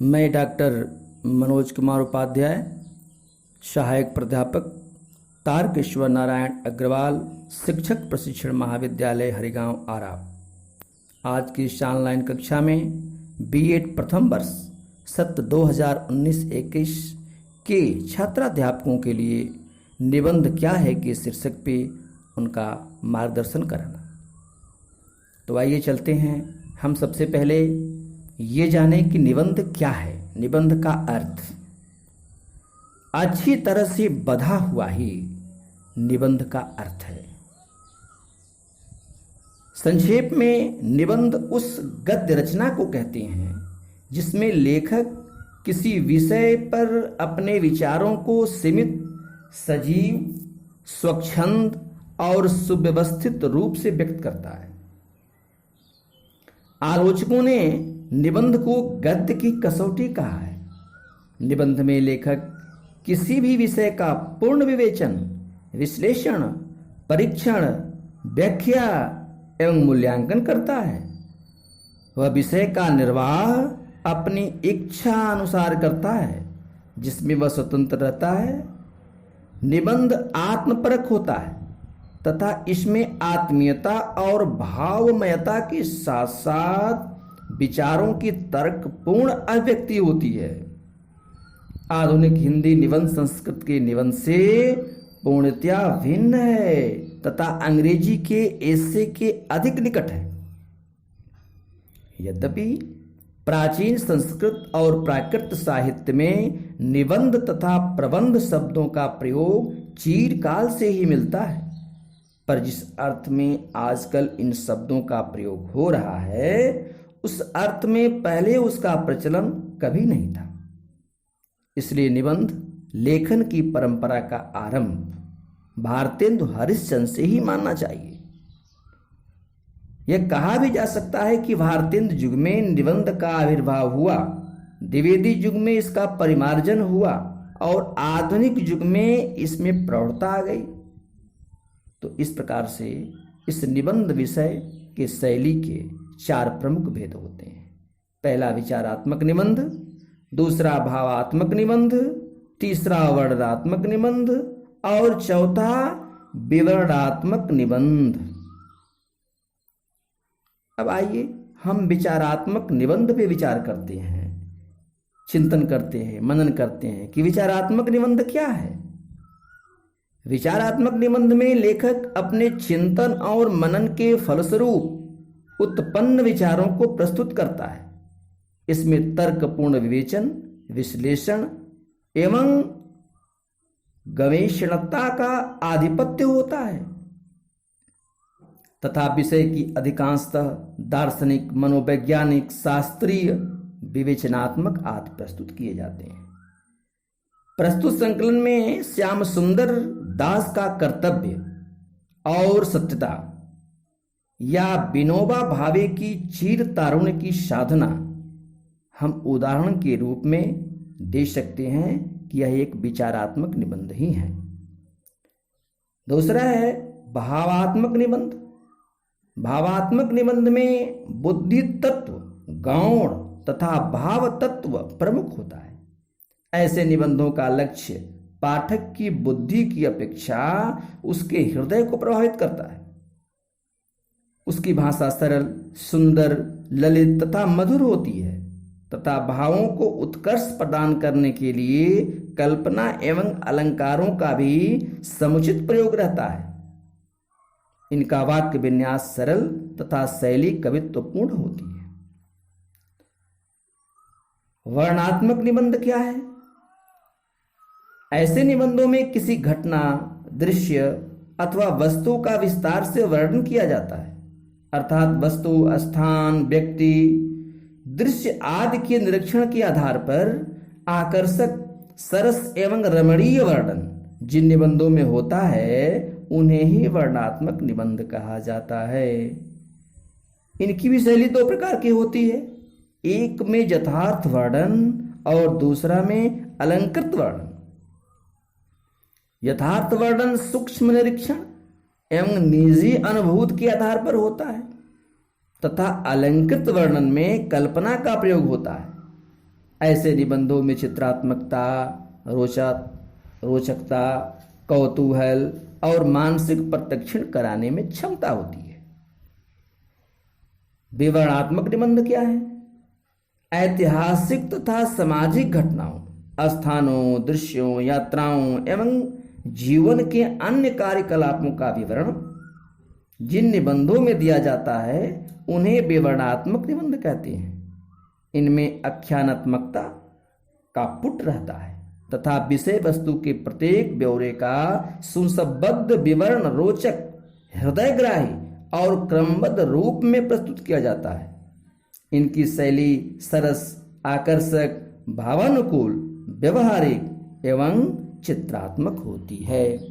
मैं डॉक्टर मनोज कुमार उपाध्याय, सहायक प्राध्यापक तारकेश्वर नारायण अग्रवाल, शिक्षक प्रशिक्षण महाविद्यालय हरिगांव आरा। आज की इस ऑनलाइन कक्षा में बीएड प्रथम वर्ष सत्र 2019-21 के छात्राध्यापकों के लिए निबंध क्या है के शीर्षक पे उनका मार्गदर्शन कराना। तो आइए चलते हैं। हम सबसे पहले ये जानें कि निबंध क्या है। निबंध का अर्थ अच्छी तरह से बधा हुआ ही निबंध का अर्थ है। संक्षेप में निबंध उस गद्य रचना को कहते हैं जिसमें लेखक किसी विषय पर अपने विचारों को सीमित, सजीव, स्वच्छंद और सुव्यवस्थित रूप से व्यक्त करता है। आलोचकों ने निबंध को गद्य की कसौटी कहा है। निबंध में लेखक किसी भी विषय का पूर्ण विवेचन, विश्लेषण, परीक्षण, व्याख्या एवं मूल्यांकन करता है। वह विषय का निर्वाह अपनी इच्छा अनुसार करता है, जिसमें वह स्वतंत्र रहता है। निबंध आत्मपरक होता है तथा इसमें आत्मीयता और भावमयता के साथ साथ विचारों की तर्कपूर्ण अभिव्यक्ति होती है। आधुनिक हिंदी निबंध संस्कृत के निबंध से पूर्णतया भिन्न है तथा अंग्रेजी के एसे के अधिक निकट है। यद्यपि प्राचीन संस्कृत और प्राकृत साहित्य में निबंध तथा प्रबंध शब्दों का प्रयोग चिरकाल से ही मिलता है, पर जिस अर्थ में आजकल इन शब्दों का प्रयोग हो रहा है उस अर्थ में पहले उसका प्रचलन कभी नहीं था। इसलिए निबंध लेखन की परंपरा का आरंभ भारतेंदु हरिश्चंद्र से ही मानना चाहिए। यह कहा भी जा सकता है कि भारतेंदु युग में निबंध का आविर्भाव हुआ, द्विवेदी युग में इसका परिमार्जन हुआ और आधुनिक युग में इसमें प्रौढ़ता आ गई। तो इस प्रकार से इस निबंध विषय के शैली के 4 प्रमुख भेद होते हैं। पहला विचारात्मक निबंध, दूसरा भावात्मक निबंध, तीसरा वर्णनात्मक निबंध और चौथा विवरणात्मक निबंध। अब आइए हम विचारात्मक निबंध पे विचार करते हैं, चिंतन करते हैं, मनन करते हैं कि विचारात्मक निबंध क्या है। विचारात्मक निबंध में लेखक अपने चिंतन और मनन के फलस्वरूप उत्पन्न विचारों को प्रस्तुत करता है। इसमें तर्कपूर्ण विवेचन, विश्लेषण एवं गवेषणता का आधिपत्य होता है तथा विषय की अधिकांशतः दार्शनिक, मनोवैज्ञानिक, शास्त्रीय, विवेचनात्मक आदि प्रस्तुत किए जाते हैं। प्रस्तुत संकलन में श्याम सुंदर दास का कर्तव्य और सत्यता या विनोबा भावे की चीर तारुण्य की साधना हम उदाहरण के रूप में दे सकते हैं कि यह एक विचारात्मक निबंध ही है। दूसरा है भावात्मक निबंध। भावात्मक निबंध में बुद्धि तत्व, गौण तथा भाव तत्व प्रमुख होता है। ऐसे निबंधों का लक्ष्य पाठक की बुद्धि की अपेक्षा उसके हृदय को प्रभावित करता है। उसकी भाषा सरल, सुंदर, ललित तथा मधुर होती है तथा भावों को उत्कर्ष प्रदान करने के लिए कल्पना एवं अलंकारों का भी समुचित प्रयोग रहता है। इनका वाक्य विन्यास सरल तथा शैली कवित्वपूर्ण होती है। वर्णनात्मक निबंध क्या है? ऐसे निबंधों में किसी घटना, दृश्य अथवा वस्तु का विस्तार से वर्णन किया जाता है, अर्थात वस्तु, स्थान, व्यक्ति, दृश्य आदि के निरीक्षण के आधार पर आकर्षक, सरस एवं रमणीय वर्णन जिन निबंधों में होता है उन्हें ही वर्णनात्मक निबंध कहा जाता है। इनकी भी शैली 2 प्रकार की होती है, एक में यथार्थ वर्णन और दूसरा में अलंकृत वर्णन। यथार्थ वर्णन सूक्ष्म निरीक्षण एवं निजी अनुभूति के आधार पर होता है तथा अलंकृत वर्णन में कल्पना का प्रयोग होता है। ऐसे निबंधों में चित्रात्मकता, रोचकता, कौतूहल और मानसिक प्रशिक्षण कराने में क्षमता होती है। विवरणात्मक निबंध क्या है? ऐतिहासिक तथा सामाजिक घटनाओं, स्थानों, दृश्यों, यात्राओं एवं जीवन के अन्य कार्यकलापों का विवरण जिन निबंधों में दिया जाता है उन्हें विवरणात्मक निबंध कहते हैं। इनमें आख्यानात्मकता का पुट रहता है तथा विषय वस्तु के प्रत्येक ब्यौरे का सुसंबद्ध विवरण रोचक, हृदयग्राही और क्रमबद्ध रूप में प्रस्तुत किया जाता है। इनकी शैली सरस, आकर्षक, भावानुकूल, व्यवहारिक एवं चित्रात्मक होती है।